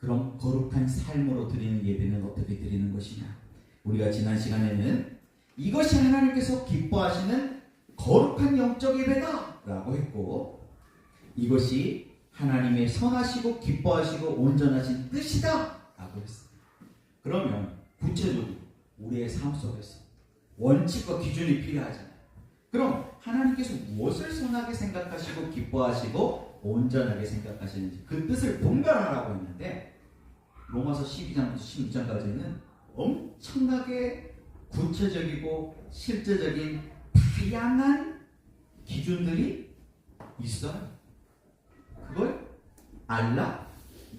그럼 거룩한 삶으로 드리는 예배는 어떻게 드리는 것이냐? 우리가 지난 시간에는 이것이 하나님께서 기뻐하시는 거룩한 영적 예배다 라고 했고, 이것이 하나님의 선하시고 기뻐하시고 온전하신 뜻이다 라고 했어요. 그러면 구체적으로 우리의 삶 속에서 원칙과 기준이 필요하잖아요. 그럼 하나님께서 무엇을 선하게 생각하시고 기뻐하시고 온전하게 생각하시는지 그 뜻을 분별하라고 했는데, 로마서 12장부터 16장까지는 엄청나게 구체적이고 실제적인 다양한 기준들이 있어요. 그걸 알라,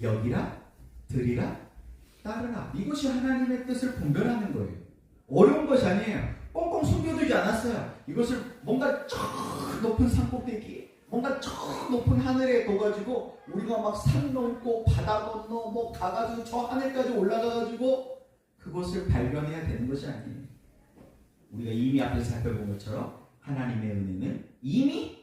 여기라, 들이라, 따르라. 이것이 하나님의 뜻을 분별하는 거예요. 어려운 것이 아니에요. 꽁꽁 숨겨두지 않았어요. 이것을 뭔가 저 높은 산꼭대기, 뭔가 저 높은 하늘에 둬가지고 우리가 막 산 넘고 바다 건너 뭐 가가지고 저 하늘까지 올라가가지고 그것을 발견해야 되는 것이 아니에요. 우리가 이미 앞에서 살펴본 것처럼 하나님의 은혜는 이미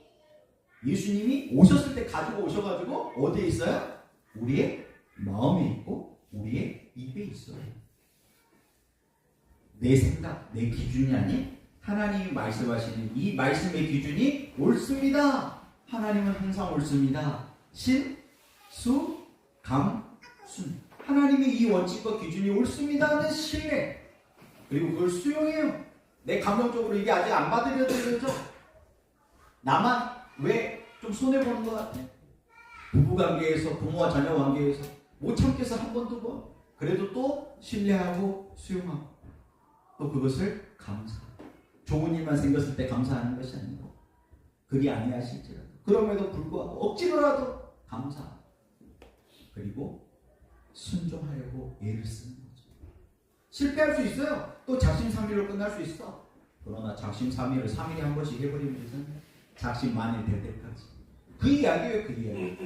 예수님이 오셨을 때 가지고 오셔가지고 어디에 있어요? 우리의 마음에 있고 우리의 입에 있어요. 내 생각, 내 기준이 아닌 하나님이 말씀하시는 이 말씀의 기준이 옳습니다. 하나님은 항상 옳습니다. 신, 수, 감, 순. 하나님의 이 원칙과 기준이 옳습니다 하는 신뢰, 그리고 그걸 수용해요. 내 감정적으로 이게 아직 안 받아들여지죠. 나만 왜 좀 손해보는 것 같아? 부부관계에서, 부모와 자녀 관계에서 못 참겠어 한 번, 두 번. 그래도 또 신뢰하고 수용하고 또 그것을 감사하고, 좋은 일만 생겼을 때 감사하는 것이 아니고 그리 아니하실지라도 그럼에도 불구하고 억지로라도 감사하고, 그리고 순종하려고 애를 쓰는 거죠. 실패할 수 있어요. 또 작심삼일로 끝날 수 있어. 그러나 작심삼일을 3일에 한 번씩 해버리면 되잖아요. 작심만일 될 때까지. 그 이야기예요. 그 이야기.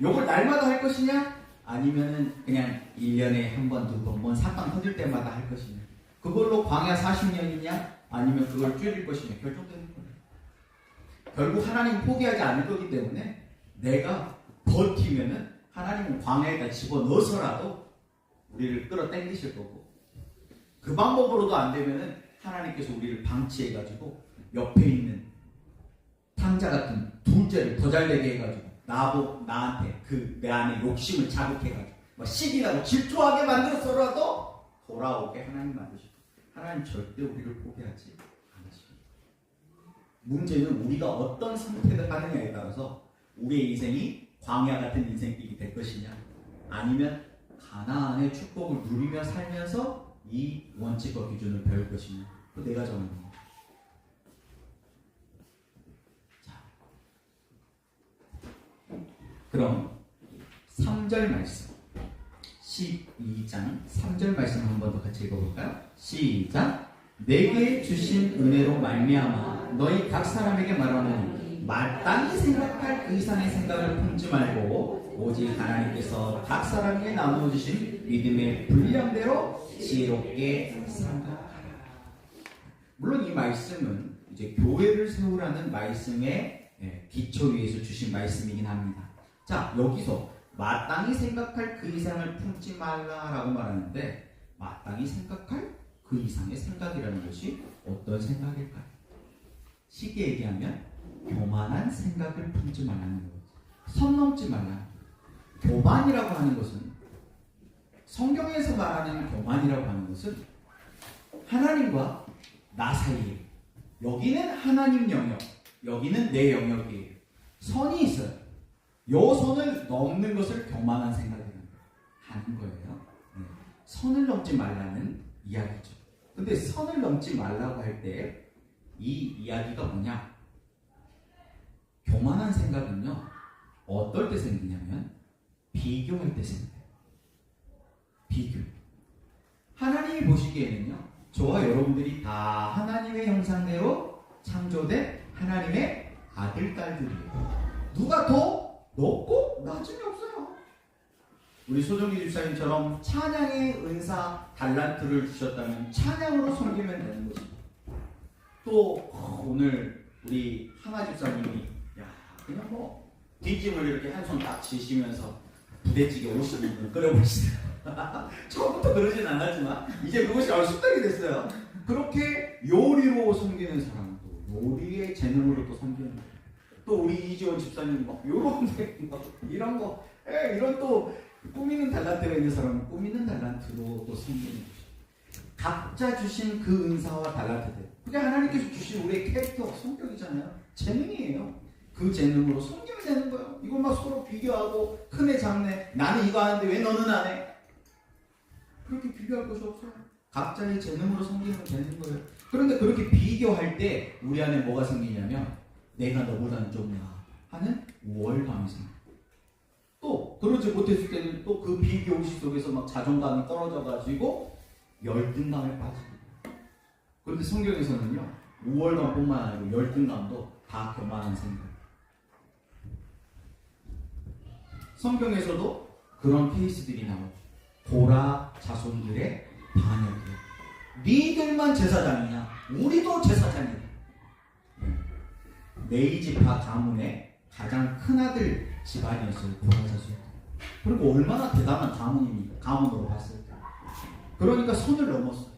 요걸 날마다 할 것이냐? 아니면은 그냥 1년에 한 번, 두 번, 뭔 사건 터질 때마다 할 것이냐? 그걸로 광야 40년이냐? 아니면 그걸 줄일 것이냐? 결정되는 거예요. 결국 하나님은 포기하지 않을 거기 때문에 내가 버티면은 하나님은 광야에다 집어넣어서라도 우리를 끌어당기실 거고, 그 방법으로도 안 되면은 하나님께서 우리를 방치해가지고 옆에 있는 탕자 같은 둘째를 더 잘되게 해가지고 나한테 그 내 안에 욕심을 자극해가지고 막 시기나고 질투하게 만들어서라도 돌아오게 하나님 만드시고, 하나님 절대 우리를 포기하지 않으십니다. 문제는 우리가 어떤 선택을 하느냐에 따라서 우리의 인생이 광야 같은 인생길이 될 것이냐, 아니면 가나안의 축복을 누리며 살면서 이 원칙과 기준을 배울 것이냐, 그 내가 정하는 겁니다. 자, 그럼 3절 말씀, 12장 3절 말씀 한 번 더 같이 읽어볼까요? 시작. 내게 주신 은혜로 말미암아 너희 각 사람에게 말하노니 마땅히 생각할 그 이상의 생각을 품지 말고 오직 하나님께서 각 사람에게 나누어 주신 믿음의 분량대로 지혜롭게 생각하라. 물론 이 말씀은 이제 교회를 세우라는 말씀의 기초 위에서 주신 말씀이긴 합니다. 자, 여기서 마땅히 생각할 그 이상을 품지 말라라고 말하는데, 마땅히 생각할 그 이상의 생각이라는 것이 어떤 생각일까요? 쉽게 얘기하면 교만한 생각을 품지 말라는 거죠. 선 넘지 말라. 교만이라고 하는 것은, 성경에서 말하는 교만이라고 하는 것은 하나님과 나 사이에, 여기는 하나님 영역, 여기는 내 영역이에요. 선이 있어요. 요 선을 넘는 것을 교만한 생각이라고 하는 거예요. 네. 선을 넘지 말라는 이야기죠. 근데 선을 넘지 말라고 할 때 이 이야기가 뭐냐? 교만한 생각은요, 어떨 때 생기냐면 비교할 때 생겨요. 비교. 하나님이 보시기에는요, 저와 여러분들이 다 하나님의 형상대로 창조된 하나님의 아들, 딸들이에요. 누가 더 높고 낮음이 없어요. 우리 소정기 집사님처럼 찬양의 은사, 달란트를 주셨다면 찬양으로 섬기면 되는 거죠. 또 오늘 우리 하나 집사님이 그냥 뭐 뒷짐을 이렇게 한 손 딱 지시면서 부대찌개 50분 끓여보시더라고요. 처음부터 그러진 않았지만 이제 그것이 아주 습관이 됐어요. 그렇게 요리로 섬기는 사람도 요리의 재능으로 또 섬기는 거예요. 또 우리 이지원 집사님 막 요런 이런 거 이런 또 꾸미는 달란트가 있는 사람은 꾸미는 달란트로 또 섬기는 거죠. 각자 주신 그 은사와 달란트들, 그게 하나님께서 주신 우리의 캐릭터, 성격이잖아요. 재능이에요. 그 재능으로 섬기면 되는 거예요. 이걸 막 서로 비교하고 크네 작네, 나는 이거 하는데 왜 너는 안 해? 그렇게 비교할 것이 없어요. 각자의 재능으로 섬기면 되는 거예요. 그런데 그렇게 비교할 때 우리 안에 뭐가 생기냐면 내가 너보다는 좀 나아 하는 우월감이 생겨요. 또 그러지 못했을 때는 또 그 비교시 속에서 막 자존감이 떨어져가지고 열등감에 빠집니다. 그런데 성경에서는요, 우월감뿐만 아니고 열등감도 다 교만한 생각. 성경에서도 그런 케이스들이 나오죠. 고라 자손들의 반역이에요. 니들만 제사장이냐? 우리도 제사장이야. 레위지파 가문의 가장 큰 아들 집안이었어요. 고라 자손. 그리고 얼마나 대단한 가문입니까? 가문으로 봤을 때. 그러니까 선을 넘었어요.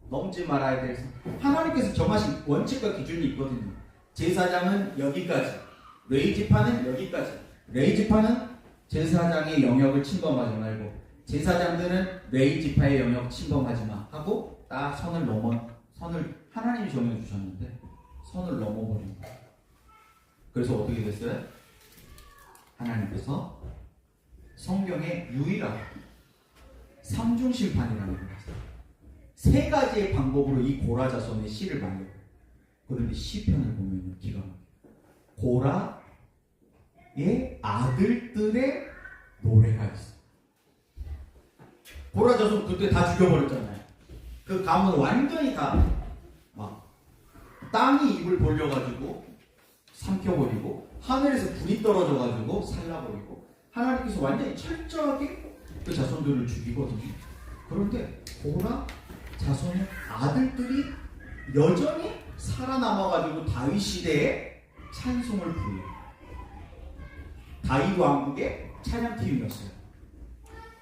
넘지 말아야 될 선. 하나님께서 정하신 원칙과 기준이 있거든요. 제사장은 여기까지, 레위지파는 여기까지. 레위지파는 제사장의 영역을 침범하지 말고, 제사장들은 레위지파의 영역 침범하지 마 하고 딱 선을 하나님이 정해주셨는데 선을 넘어버린 거예요. 그래서 어떻게 됐어요? 하나님께서 성경의 유일한 삼중심판이라는 걸 했어요. 세 가지의 방법으로 이 고라 자손의 씨를 말려요. 그런데 시편을 보면 기가 막혀요. 고라의 아들들의 노래가 있어요. 고라 자손 그때 다 죽여버렸잖아요. 그 가문 완전히 다 막 땅이 입을 벌려가지고 삼켜버리고 하늘에서 불이 떨어져가지고 살라버리고 하나님께서 완전히 철저하게 그 자손들을 죽이거든요. 그런데 고라 자손의 아들들이 여전히 살아남아가지고 다윗 시대에 찬송을 부르요. 다윗 왕국의 찬양팀이었어요.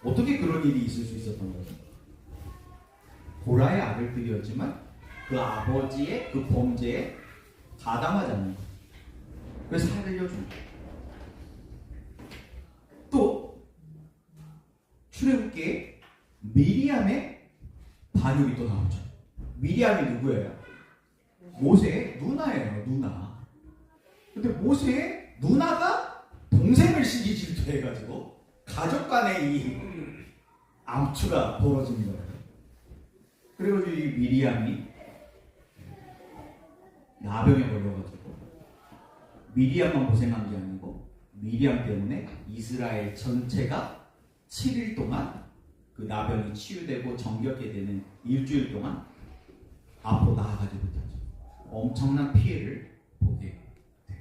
어떻게 그런 일이 있을 수 있었던 거죠? 고라의 아들들이었지만 그 아버지의 그 범죄에 가담하지 않는 거예요. 그래서 살려준 거예요. 또 출애굽기에 미리암의 반역이 또 나오죠. 미리암이 누구예요? 모세의 누나예요. 누나. 근데 모세의 누나가 동생을 시기 질투해가지고 가족 간의 이 암투가 벌어진 거예요. 그래가지고 이 미리암이 나병에 걸려가지고 미리암만 고생한 게 아니고 미리암 때문에 이스라엘 전체가 7일 동안 그 나병이 치유되고 정결게 되는 일주일 동안 앞으로 나아가지 못하죠. 엄청난 피해를 보게 돼요.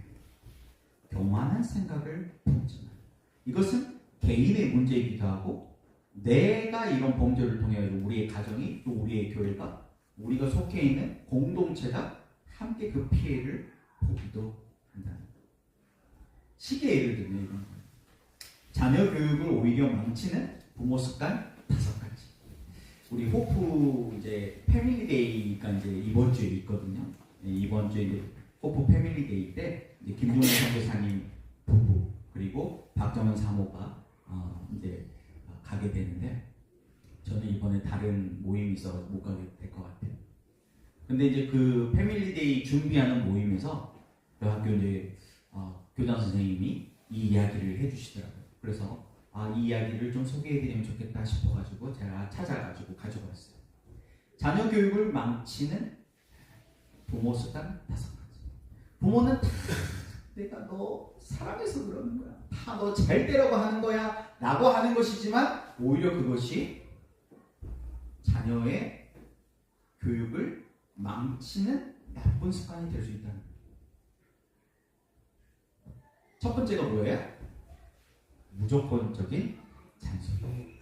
교만한 생각을 품지만 이것은 개인의 문제이기도 하고 내가 이런 범죄를 통해 우리의 가정이 또 우리의 교회가 우리가 속해 있는 공동체가 함께 그 피해를 보기도 한다는 거예요. 쉽게 예를 들면 이런 거예요. 자녀 교육을 오히려 망치는 부모 습관 5가지. 우리 호프 이제 패밀리데이가 이제 이번 주에 있거든요. 이번 주에 이제 호프 패밀리데이 때 이제 김종훈 선교사님 부부 그리고 박정은 사모가 이제 가게 되는데 저는 이번에 다른 모임이 있어서 못 가게 될 것 같아요. 근데 이제 그 패밀리데이 준비하는 모임에서 그 학교 이제 교장 선생님이 이 이야기를 해주시더라고요. 그래서 이 이야기를 좀 소개해드리면 좋겠다 싶어가지고 제가 찾아가지고 가지고 왔어요. 자녀 교육을 망치는 부모 습관 5가지. 부모는 다 내가 너 사랑해서 그러는 거야. 다 너 잘 되려고 하는 거야. 라고 하는 것이지만 오히려 그것이 자녀의 교육을 망치는 나쁜 습관이 될 수 있다는 거예요. 첫 번째가 뭐예요? 무조건적인 잔소리.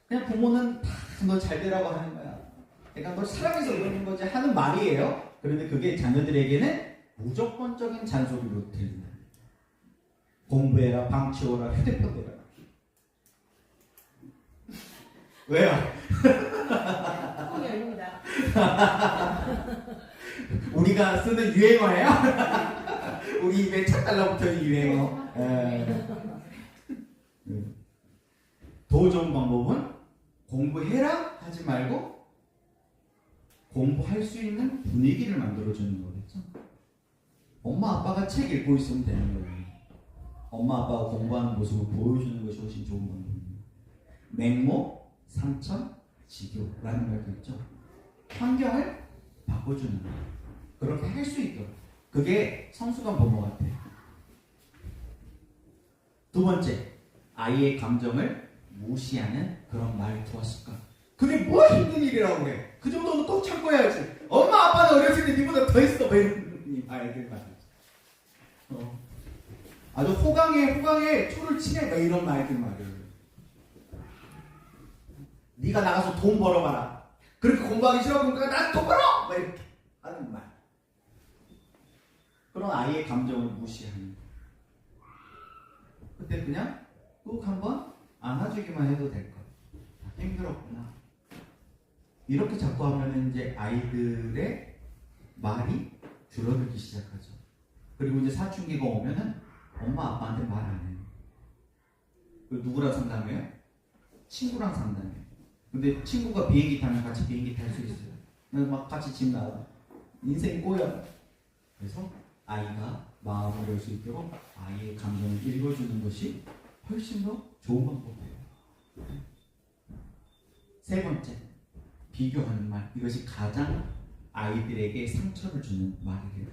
그냥 부모는 다 너 잘 되라고 하는 거야. 내가 널 사랑해서 그러는 거지 하는 말이에요. 그런데 그게 자녀들에게는 무조건적인 잔소리로 들린다. 공부해라, 방 치워라, 휴대폰 대라. 왜요? 뚜껑이 열립니다. 우리가 쓰는 유행어예요? 우리 입에 착 달라붙어있는 유행어. 더 좋은 방법은 공부해라 하지 말고 공부할 수 있는 분위기를 만들어주는 거겠죠. 엄마 아빠가 책 읽고 있으면 되는 거예요. 엄마 아빠가 공부하는 모습을 보여주는 것이 훨씬 좋은 방법입니다. 맹모, 삼천, 지교라는 말도 있죠. 환경을 바꿔주는 거예요. 그렇게 할 수 있도록. 그게 성숙한 부모 같아요. 두 번째, 아이의 감정을 무시하는 그런 말투와 습관. 그게 뭐 힘든 일이라고 그래. 그 정도는 또 참고해야지. 엄마 아빠는 어렸을 때 니보다 더 했어. 뭐 이런 아이들 말이죠. 아주 호강에 초를 치네. 뭐 이런 말들 말이에요. 네가 나가서 돈 벌어봐라. 그렇게 공부하기 싫어 그러니까 난 돈 벌어! 막 이렇게 하는 말. 그런 아이의 감정을 무시하는. 그때 그냥 꼭 한번 안아주기만 해도 될 것. 힘들었구나. 이렇게 자꾸 하면 이제 아이들의 말이 줄어들기 시작하죠. 그리고 이제 사춘기가 오면은 엄마 아빠한테 말 안 해요. 누구랑 상담해요? 친구랑 상담해요. 근데 친구가 비행기 타면 같이 비행기 탈 수 있어요. 막 같이 집 나가. 인생이 꼬여. 그래서 아이가 마음을 열 수 있도록 아이의 감정을 읽어주는 것이 훨씬 더 좋은 방법이에요. 세 번째, 비교하는 말. 이것이 가장 아이들에게 상처를 주는 말이에요.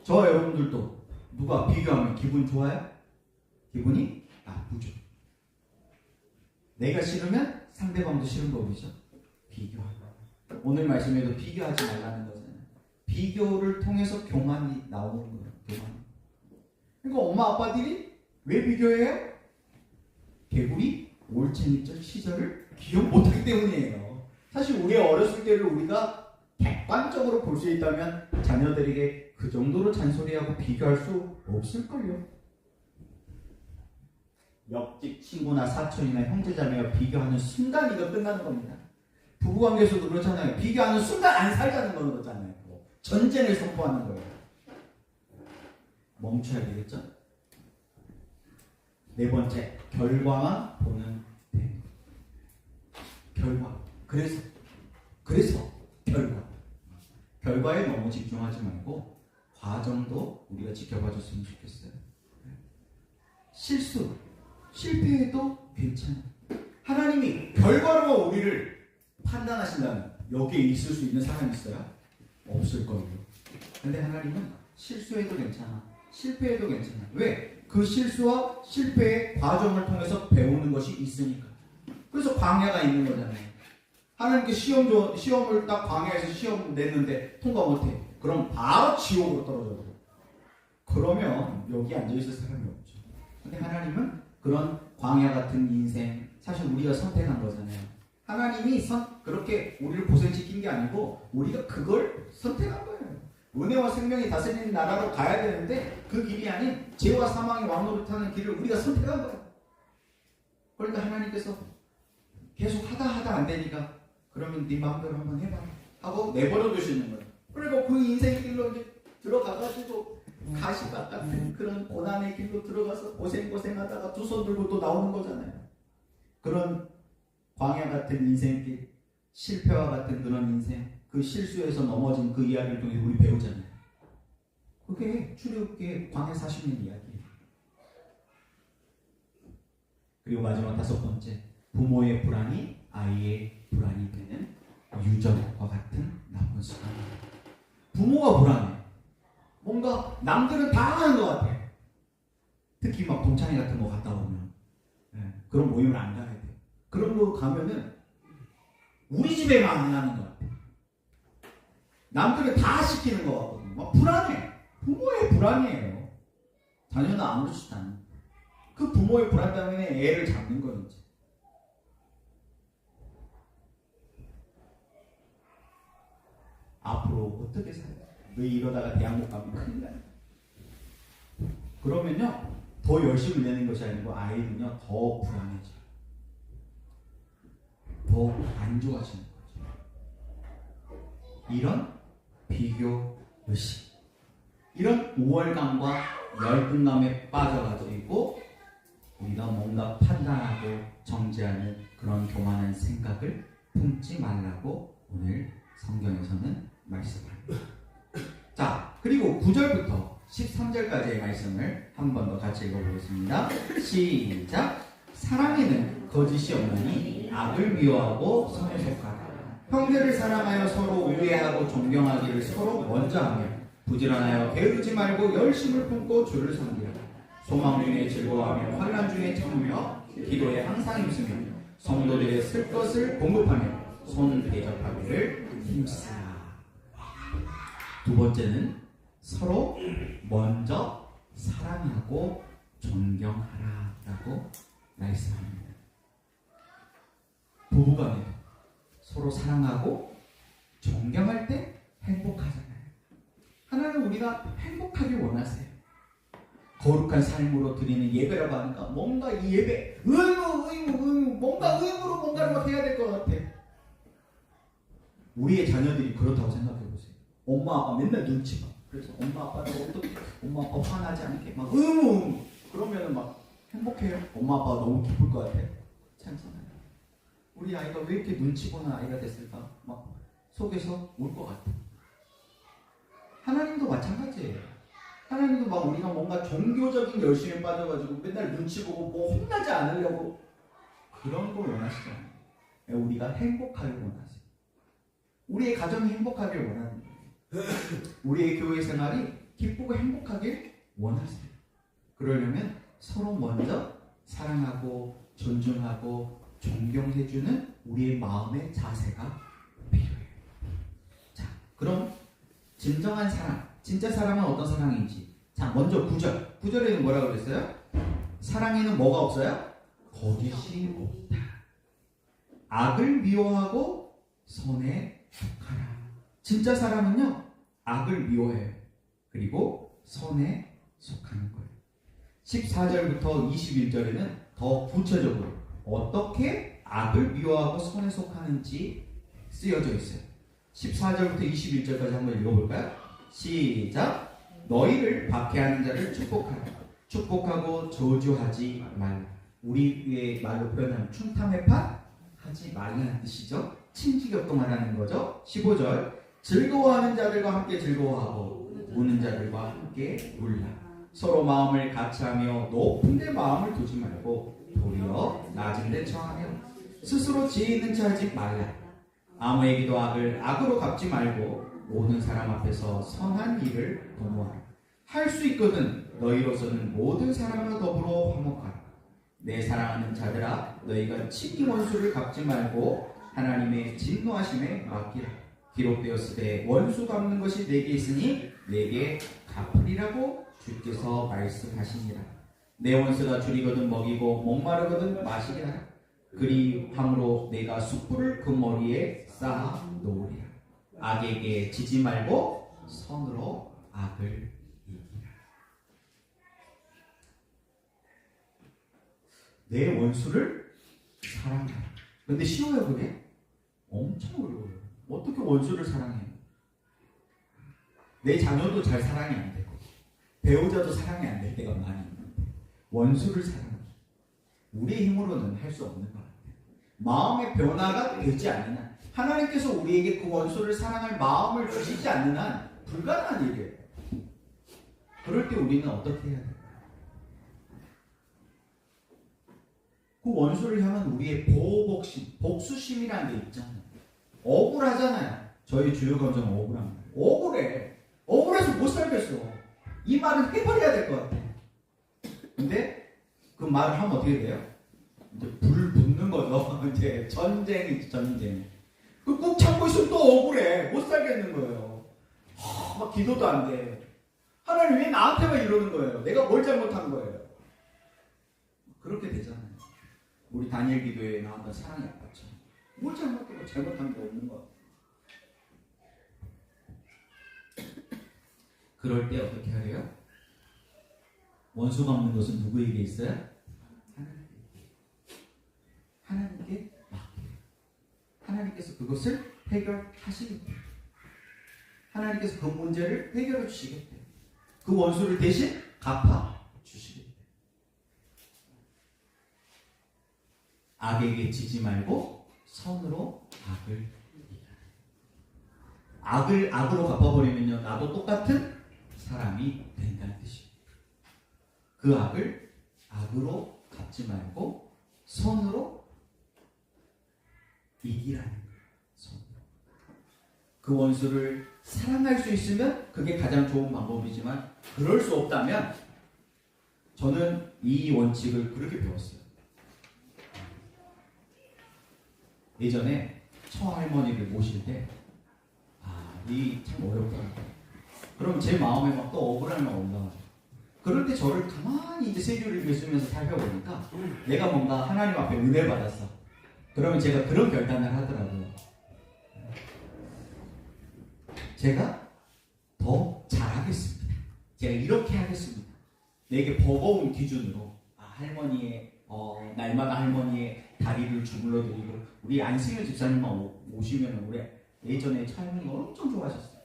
저와 여러분들도 누가 비교하면 기분 좋아요? 기분이 나쁘죠. 내가 싫으면 상대방도 싫은 법이죠. 비교하고. 오늘 말씀에도 비교하지 말라는 거잖아요. 비교를 통해서 교만이 나오는 거예요. 교만. 그러니까 엄마 아빠들이 왜 비교해요? 개구리 올챙이적 시절을 기억 못하기 때문이에요. 사실 우리 어렸을 때를 우리가 객관적으로 볼 수 있다면 자녀들에게 그 정도로 잔소리하고 비교할 수 없을걸요. 옆집 친구나 사촌이나 형제자매가 비교하는 순간 이거 끝나는 겁니다. 부부관계에서도 그렇잖아요. 비교하는 순간 안 살자는 거는 거잖아요. 전쟁을 선포하는 거예요. 멈춰야 되겠죠? 네 번째, 결과만 보는 대. 결과. 그래서 결과에 너무 집중하지 말고 과정도 우리가 지켜봐 줬으면 좋겠어요. 실패해도 괜찮아. 하나님이 결과로 우리를 판단하신다면 여기에 있을 수 있는 사람이 있어요? 없을 거예요. 근데 하나님은 실수해도 괜찮아. 실패해도 괜찮아. 왜? 그 실수와 실패의 과정을 통해서 배우는 것이 있으니까. 그래서 광야가 있는 거잖아요. 하나님께 시험을 딱 광야에서 시험 냈는데 통과 못해. 그럼 바로 지옥으로 떨어져 버려. 그러면 여기 앉아있을 사람이 없죠. 근데 하나님은 그런 광야 같은 인생, 사실 우리가 선택한 거잖아요. 하나님이 그렇게 우리를 고생시킨 게 아니고 우리가 그걸 선택한 거예요. 은혜와 생명이 다스리는 나라로 가야 되는데 그 길이 아닌 죄와 사망의 왕노릇하는 길을 우리가 선택한 거예요. 그러니까 하나님께서 계속 하다 안 되니까 그러면 네 마음대로 한번 해봐 하고 내버려 두시는 거예요. 그리고 그 인생 길로 이제 들어가가지고 가시밭 같은 그런 고난의 길로 들어가서 고생하다가 두 손 들고 또 나오는 거잖아요. 그런 광야 같은 인생길, 실패와 같은 그런 인생, 그 실수에서 넘어진 그 이야기를 통해 우리 배우잖아요. 그게 출애굽기의 광야 40년 이야기예요. 그리고 마지막 다섯 번째, 부모의 불안이 아이의 불안이 되는 유전과 같은 나쁜 습관입니다. 부모가 불안해. 뭔가 남들은 다 하는 것 같아. 특히 막 동창회 같은 거 갔다 오면 그런 모임을 안 가야 돼. 그런 거 가면은 우리 집에만 안 하는 것 같아. 남들은 다 시키는 것 같거든. 막 불안해. 부모의 불안이에요. 자녀는 아무렇지도 않아. 그 부모의 불안 때문에 애를 잡는 거예요. 이제. 앞으로 어떻게 살아요? 너 이러다가 대학 못 가면 큰일 나요. 그러면요 더 열심히 내는 것이 아니고 아이는요 더 불안해져요. 더 안 좋아지는 거죠. 이런 비교 의식, 이런 우월감과 열등감에 빠져가지고 우리가 뭔가 판단하고 정죄하는 그런 교만한 생각을 품지 말라고 오늘 성경에서는 말씀합니다. 자, 그리고 9절부터 13절까지의 말씀을 한 번 더 같이 읽어보겠습니다. 시작. 사랑에는 거짓이 없나니 악을 미워하고 선에 속하라. 형제를 사랑하여 서로 우애하고 존경하기를 서로 먼저 하며 부지런하여 게으르지 말고 열심을 품고 주를 섬기라. 소망 중에 즐거워하며 환난 중에 참으며 기도에 항상 힘쓰며 성도들의 쓸 것을 공급하며 손 대접하기를 힘쓰라. 두 번째는 서로 먼저 사랑하고 존경하라 라고 말씀합니다. 부부간에도 서로 사랑하고 존경할 때 행복하잖아요. 하나님 우리가 행복하길 원하세요. 거룩한 삶으로 드리는 예배라고 하니까 뭔가 이 예배 의무 뭔가 의무로 뭔가를 막 해야 될 것 같아. 우리의 자녀들이 그렇다고 생각해 보세요. 엄마 아빠 맨날 눈치 봐. 그래서 엄마 아빠를 어떻게 엄마 아빠 화나지 않게 막 의무 그러면은 막 행복해요. 엄마 아빠가 너무 기쁠 것 같아요. 참잖아요. 우리 아이가 왜 이렇게 눈치 보는 아이가 됐을까? 막 속에서 울 것 같아. 하나님도 마찬가지예요. 하나님도 막 우리가 뭔가 종교적인 열심에 빠져가지고 맨날 눈치 보고 뭐 혼나지 않으려고 그런 걸 원하시지 않아요. 우리가 행복하길 원하세요. 우리의 가정이 행복하길 원하는 거예요. 우리의 교회 생활이 기쁘고 행복하길 원하세요. 그러려면 서로 먼저 사랑하고 존중하고 존경해주는 우리의 마음의 자세가 필요해요. 자, 그럼 진정한 사랑, 진짜 사랑은 어떤 사랑인지. 자, 먼저 9절. 9절에는 뭐라고 그랬어요? 사랑에는 뭐가 없어요? 거짓이 없다. 악을 미워하고 선에 속하라. 진짜 사랑은요, 악을 미워해요. 그리고 선에 속하는 거예요. 14절부터 21절에는 더 구체적으로 어떻게 악을 미워하고 선에 속하는지 쓰여져 있어요. 14절부터 21절까지 한번 읽어볼까요? 시작. 너희를 박해하는 자를 축복하라. 축복하고 저주하지 말라. 우리의 말로 표현하면 충탐회파 하지 말라는 뜻이죠. 친지격동하라는 거죠. 15절. 즐거워하는 자들과 함께 즐거워하고 우는 자들과 함께 울라. 서로 마음을 같이하며 높은 데 마음을 두지 말고 도리어 낮은 데 처하며 스스로 지혜 있는 체 하지 말라. 아무에게도 악을 악으로 갚지 말고 모든 사람 앞에서 선한 일을 도모하라. 할 수 있거든 너희로서는 모든 사람과 더불어 화목하라. 내 사랑하는 자들아, 너희가 친히 원수를 갚지 말고 하나님의 진노하심에 맡기라. 기록되었으되 원수 갚는 것이 내게 있으니 내게 갚으리라고 주께서 말씀하시니라. 내 원수가 줄이거든 먹이고 목마르거든 마시게 하라. 그리함으로 내가 숯불을 그 머리에 쌓아 놓으리라. 악에게 지지 말고 선으로 악을 이기라. 내 원수를 사랑하라. 근데 쉬워요 그게? 엄청 어려워요. 어떻게 원수를 사랑해요? 내 자녀도 잘 사랑이 안 되고 배우자도 사랑이 안 될 때가 많이 있는데 원수를 사랑해. 우리의 힘으로는 할 수 없는 것 같아요. 마음의 변화가 되지 않는 한, 하나님께서 우리에게 그 원수를 사랑할 마음을 주시지 않는 한 불가능한 일이에요. 그럴 때 우리는 어떻게 해야 될까요? 그 원수를 향한 우리의 보복심, 복수심이라는 게 있잖아요. 억울하잖아요. 저희 주요 감정은 억울한 거예요. 억울해. 억울해서 못 살겠어. 이 말을 해버려야 될 것 같아. 근데 그 말을 하면 어떻게 돼요? 이제 불 붙는 거죠. 이제 전쟁이지, 전쟁. 그 꾹 참고 있으면 또 억울해. 못 살겠는 거예요. 막 기도도 안 돼. 하나님 왜 나한테만 이러는 거예요? 내가 뭘 잘못한 거예요? 그렇게 되잖아요. 우리 다니엘 기도에 나왔던 사랑의 아빠처럼. 뭘 잘못하고 잘못한 게 없는 거. 그럴 때 어떻게 하래요? 원수 갚는 것은 누구에게 있어요? 하나님께 맡겨요. 하나님께서 그것을 해결하시겠대요. 하나님께서 그 문제를 해결해 주시겠대요. 그 원수를 대신 갚아 주시겠대요. 악에게 지지 말고 선으로 악을 이기라. 악을 악으로 갚아버리면요, 나도 똑같은 사람이 된다는 뜻입니다. 그 악을 악으로 갚지 말고 선으로 이기라는 거예요. 선으로. 그 원수를 사랑할 수 있으면 그게 가장 좋은 방법이지만 그럴 수 없다면 저는 이 원칙을 그렇게 배웠어요. 예전에 처할머니를 모실 때 이 참 어렵더라고요. 그럼 제 마음에 막 또 억울함이 올라와요. 그럴 때 저를 가만히 이제 세교를 읽으면서 살펴보니까 내가 뭔가 하나님 앞에 은혜 받았어. 그러면 제가 그런 결단을 하더라고요. 제가 더 잘하겠습니다. 제가 이렇게 하겠습니다. 내게 버거운 기준으로 할머니의 날마다 할머니의 다리를 주물러드리고 우리 안승현 집사님만 오시면 우리 예전에 차이는 거 엄청 좋아하셨어요.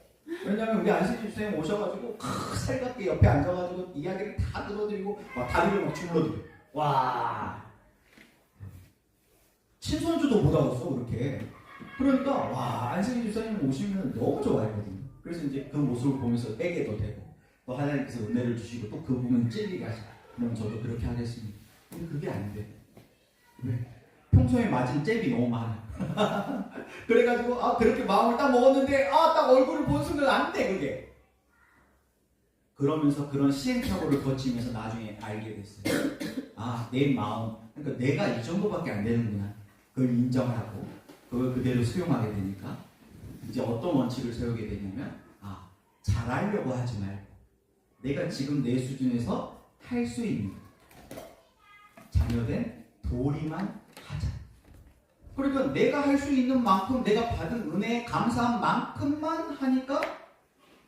왜냐면 우리 안승현 집사님 오셔가지고 살갑게 옆에 앉아가지고 이야기를 다 들어드리고 막 다리를 막 주물러드리고 와 친손주도 못 하겠어 그렇게. 그러니까 와 안승현 집사님 오시면 너무 좋아했거든요. 그래서 이제 그 모습을 보면서 빼게도 되고 또 하나님께서 은혜를 주시고 또 그 부분 찔리게 하시고 그럼 저도 그렇게 하겠습니다. 근데 그게 안 돼. 왜? 평소에 맞은 잽이 너무 많아. 그래가지고 그렇게 마음을 딱 먹었는데 딱 얼굴을 본 순간 안 돼 그게. 그러면서 그런 시행착오를 거치면서 나중에 알게 됐어요. 내 마음, 그러니까 내가 이 정도밖에 안 되는구나. 그걸 인정하고 그걸 그대로 수용하게 되니까 이제 어떤 원칙을 세우게 되냐면 잘하려고 하지 말고 내가 지금 내 수준에서 할 수 있는 자녀된 도리만 하자. 그러니까 내가 할 수 있는 만큼 내가 받은 은혜에 감사한 만큼만 하니까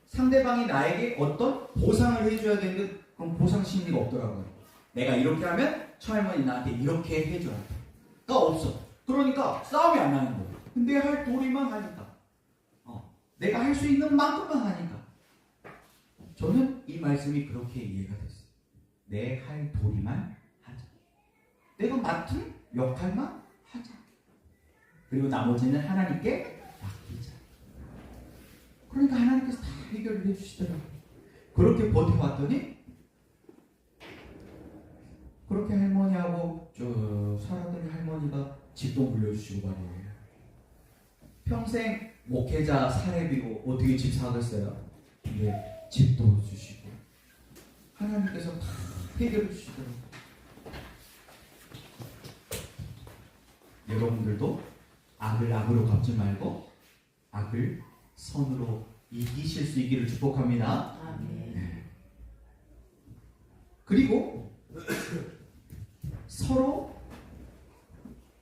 상대방이 나에게 어떤 보상을 해줘야 되는데 그럼 보상 심리가 없더라고요. 내가 이렇게 하면 처할머니 나한테 이렇게 해줘야 돼. 가 없어. 그러니까 싸움이 안 나는 거예요. 근데 할 도리만 하니까 내가 할 수 있는 만큼만 하니까 저는 이 말씀이 그렇게 이해가 됐어요. 내 할 도리만 하자. 내가 맡은 역할만 하자. 그리고 나머지는 하나님께 맡기자. 그러니까 하나님께서 다 해결을 해주시더라고요. 그렇게 버텨왔더니 그렇게 할머니하고 살았더니 할머니가 집도 물려주시고 말이에요. 평생 목회자 사례비로 어떻게 집 사겠어요? 근데 집도 주시고 하나님께서 다 해결해 주시더라고요. 여러분들도 악을 악으로 갚지 말고 악을 선으로 이기실 수 있기를 축복합니다. 네. 그리고 서로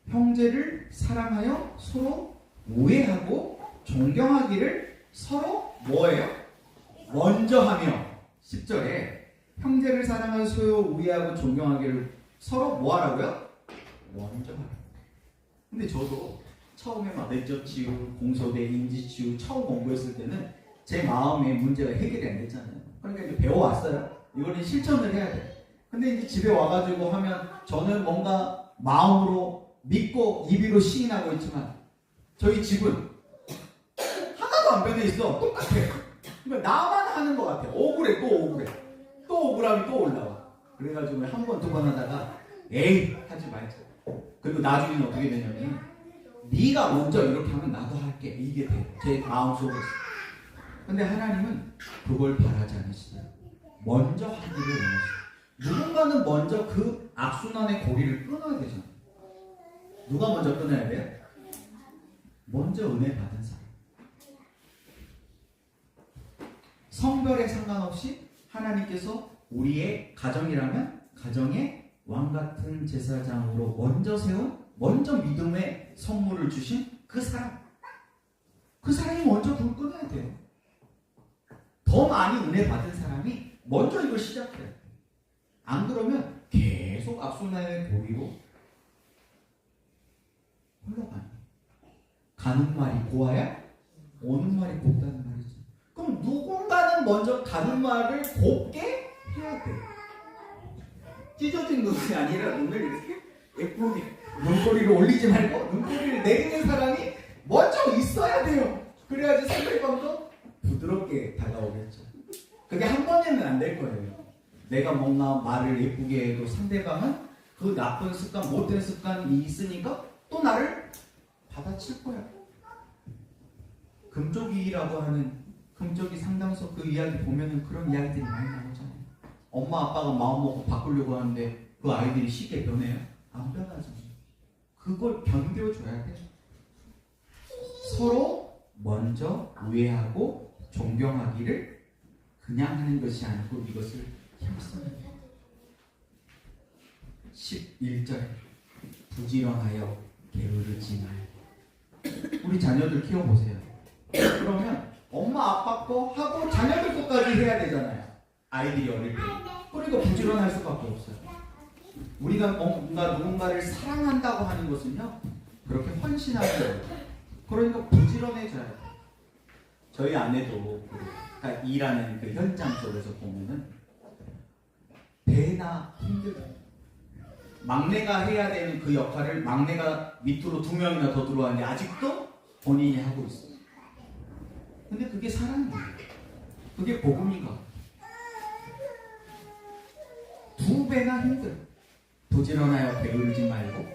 형제를 사랑하여 서로 우애하고 존경하기를 서로 뭐예요? 먼저 하며 10절에 형제를 사랑하여 서로 우애하고 존경하기를 서로 뭐 하라고요? 먼저 하라고. 근데 저도 처음에 막 내적 치유, 공소대, 인지치유 처음 공부했을 때는 제 마음의 문제가 해결이 안 됐잖아요. 그러니까 이제 배워왔어요. 이거는 실천을 해야 돼. 근데 이제 집에 와가지고 하면 저는 뭔가 마음으로 믿고 입으로 시인하고 있지만 저희 집은 하나도 안 변해 있어. 똑같아. 그러니까 나만 하는 것 같아. 억울해, 또 억울해. 또 억울함이 또 올라와. 그래가지고 한 번, 두 번 하다가 에이 하지 말자. 그리고 나중에는 어떻게 되냐면 네가 먼저 이렇게 하면 나도 할게. 이게 돼. 제 마음속에서. 근데 하나님은 그걸 바라지 않으시죠. 먼저 하기를 원하시죠. 누군가는 먼저 그 악순환의 고리를 끊어야 되잖아요. 누가 먼저 끊어야 돼요? 먼저 은혜 받은 사람. 성별에 상관없이 하나님께서 우리의 가정이라면 가정의 왕같은 제사장으로 먼저 세운, 먼저 믿음의 선물을 주신 그 사람. 그 사람이 먼저 그걸 끊어야 돼요. 더 많이 은혜 받은 사람이 먼저 이걸 시작해야 돼요. 안 그러면 계속 악순환의 고리로 흘러가는 거예요. 가는 말이 고와야 오는 말이 곱다는 말이죠. 그럼 누군가는 먼저 가는 말을 곱게 해야 돼. 찢어진 눈이 아니라 눈을 이렇게 예쁘게 눈꼬리를 올리지 말고 눈꼬리를 내리는 사람이 먼저 있어야 돼요. 그래야지 상대방도 부드럽게 다가오겠죠. 그게 한 번에는 안 될 거예요. 내가 뭔가 말을 예쁘게 해도 상대방은 그 나쁜 습관, 못된 습관이 있으니까 또 나를 받아칠 거야. 금쪽이라고 하는 금쪽이 상담소 그 이야기 보면은 그런 이야기들이 많이 나오잖아요. 엄마 아빠가 마음 먹고 바꾸려고 하는데 그 아이들이 쉽게 변해요? 안 변하죠. 그걸 견뎌줘야 돼. 서로 먼저 우애하고 존경하기를 그냥 하는 것이 아니고 이것을 힘쓰는 거예요. 11절 부지런하여 게으르지 말고. 우리 자녀들 키워보세요. 그러면 엄마 아빠 거 하고 자녀들 것까지 해야 되잖아요. 아이들이 어릴 때. 그러니까 부지런할 수밖에 없어요. 우리가 뭔가 누군가를 사랑한다고 하는 것은요, 그렇게 헌신하는 거예요. 그러니까 부지런해져야 돼요. 저희 아내도 그러니까 일하는 그 현장 속에서 보면은 배나 힘들어요. 막내가 해야 되는 그 역할을 막내가 밑으로 2명이나 더 들어왔는데 아직도 본인이 하고 있어요. 근데 그게 사랑이에요. 그게 복음인가? 2배나 힘들어. 부지런하여 게으르지 말고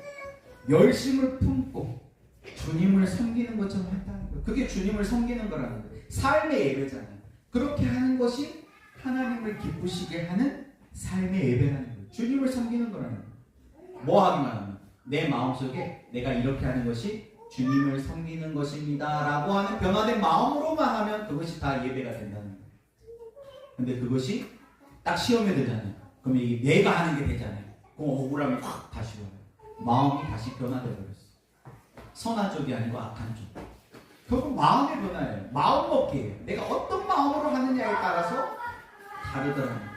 열심을 품고 주님을 섬기는 것처럼 한다는 거예요. 그게 주님을 섬기는 거라는 거예요. 삶의 예배잖아요. 그렇게 하는 것이 하나님을 기쁘시게 하는 삶의 예배라는 거예요. 주님을 섬기는 거라는 거예요. 뭐 하기만 하면 내 마음속에 내가 이렇게 하는 것이 주님을 섬기는 것입니다 라고 하는 변화된 마음으로만 하면 그것이 다 예배가 된다는 거예요. 근데 그것이 딱 시험에 들잖아요. 그럼 이게 내가 하는 게 되잖아요. 그럼 억울함이 확 다시 와요. 마음이 다시 변화되어 버렸어. 선한 쪽이 아니고 악한 쪽. 결국 마음의 변화예요. 마음 먹기예요. 내가 어떤 마음으로 하느냐에 따라서 다르더라는 거예요.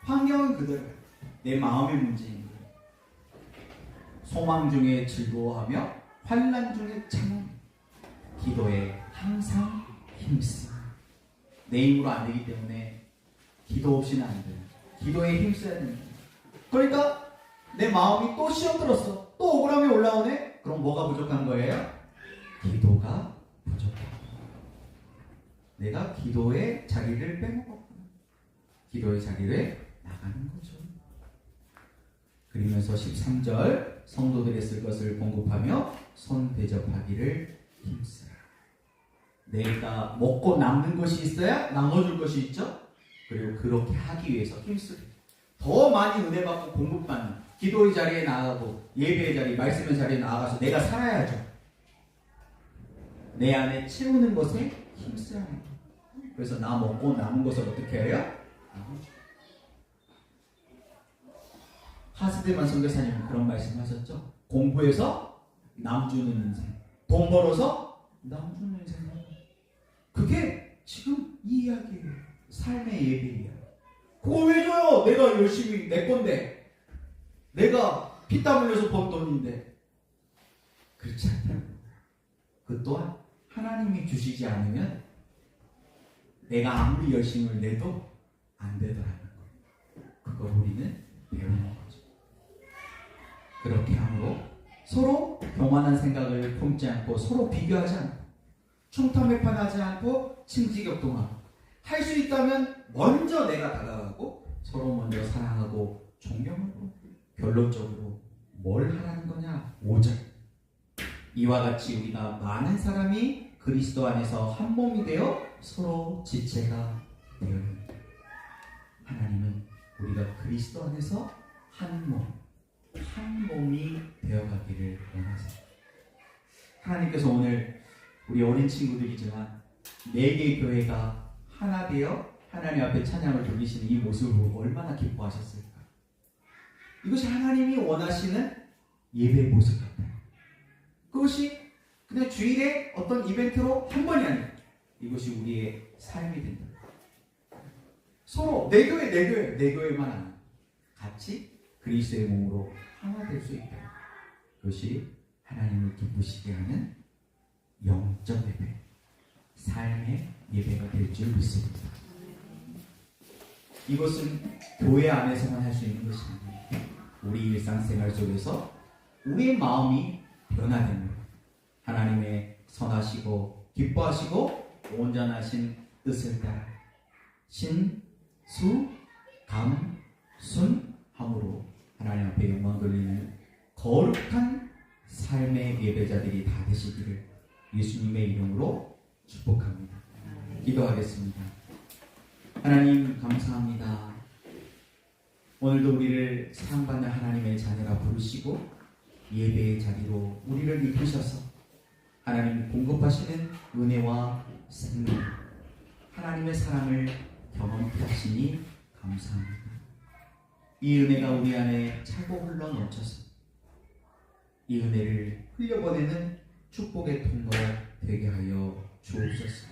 환경은 그대로예요. 내 마음의 문제인 거예요. 소망 중에 즐거워하며 환난 중에 참음. 기도에 항상 힘쓰. 내 힘으로 안 되기 때문에 기도 없이는 안 돼요. 기도에 힘써야 됩니다. 그러니까 내 마음이 또 시험 들었어. 또 억울함이 올라오네. 그럼 뭐가 부족한 거예요? 기도가 부족해. 내가 기도의 자리를 빼먹었구나. 기도의 자리를 나가는 거죠. 그러면서 13절 성도들의 쓸 것을 공급하며 손 대접하기를 힘쓰라. 내가 먹고 남는 것이 있어야 나눠줄 것이 있죠. 그리고 그렇게 하기 위해서 힘쓰라. 더 많이 은혜 받고 공급받는 기도의 자리에 나아가고 예배의 자리, 말씀의 자리에 나아가서 내가 살아야죠. 내 안에 채우는 것에 힘써야 해요. 그래서 나 먹고 남은 것을 어떻게 해요? 하스데만 선교사님은 그런 말씀하셨죠. 공부해서 남 주는 인생, 돈 벌어서 남 주는 인생. 그게 지금 이 이야기예요. 삶의 예배이야. 그거 왜 줘요? 내가 열심히 내 건데, 내가 피땀 흘려서 번 돈인데. 그렇지 않다고. 그 또한 하나님이 주시지 않으면 내가 아무리 열심을 내도 안 되더라는 거. 그걸 우리는 배우는 거죠. 그렇게 함으로 서로 교만한 생각을 품지 않고 서로 비교하지 않고 충탐매판하지 않고 침지격동하고 할 수 있다면 먼저 내가 다가가고 서로 먼저 사랑하고 존경하고 결론적으로 뭘 하라는 거냐? 5절. 이와 같이 우리가 많은 사람이 그리스도 안에서 한 몸이 되어 서로 지체가 되어 있다. 하나님은 우리가 그리스도 안에서 한 몸이 되어가기를 원하세요. 하나님께서 오늘 우리 어린 친구들이지만 4개의 교회가 하나 되어 하나님 앞에 찬양을 돌리시는 이 모습을 보고 얼마나 기뻐하셨을까. 이것이 하나님이 원하시는 예배의 모습 같아요. 그것이 그냥 주일에 어떤 이벤트로 한 번이 아니에요. 이것이 우리의 삶이 된다. 서로 내 교회만 아니에요. 같이 그리스도의 몸으로 하나 될 수 있다. 그것이 하나님을 기쁘시게 하는 영적 예배, 삶의 예배가 될 줄 믿습니다. 이것은 교회 안에서만 할 수 있는 것이 아니에요. 우리 일상생활 속에서 우리의 마음이 변화되는 하나님의 선하시고 기뻐하시고 온전하신 뜻을 따라 신, 수, 감, 순 함으로 하나님 앞에 영광 돌리는 거룩한 삶의 예배자들이 다 되시기를 예수님의 이름으로 축복합니다. 기도하겠습니다. 하나님 감사합니다. 오늘도 우리를 사랑받는 하나님의 자녀라 부르시고 예배의 자리로 우리를 이끄셔서 하나님 공급하시는 은혜와 생명, 하나님의 사랑을 경험케 하시니 감사합니다. 이 은혜가 우리 안에 차고 흘러 넘쳐서 이 은혜를 흘려보내는 축복의 통로가 되게 하여 주옵소서.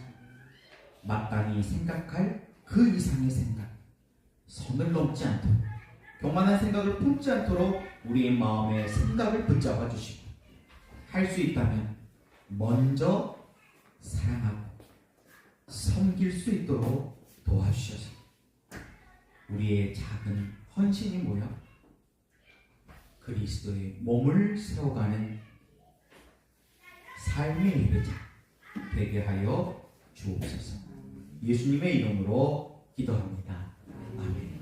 마땅히 생각할 그 이상의 생각, 선을 넘지 않도록 교만한 생각을 품지 않도록 우리의 마음의 생각을 붙잡아 주시고 할 수 있다면 먼저 사랑하고 섬길 수 있도록 도와주셔서 우리의 작은 헌신이 모여 그리스도의 몸을 세워가는 삶의 예배자 되게 하여 주옵소서. 예수님의 이름으로 기도합니다. 아멘.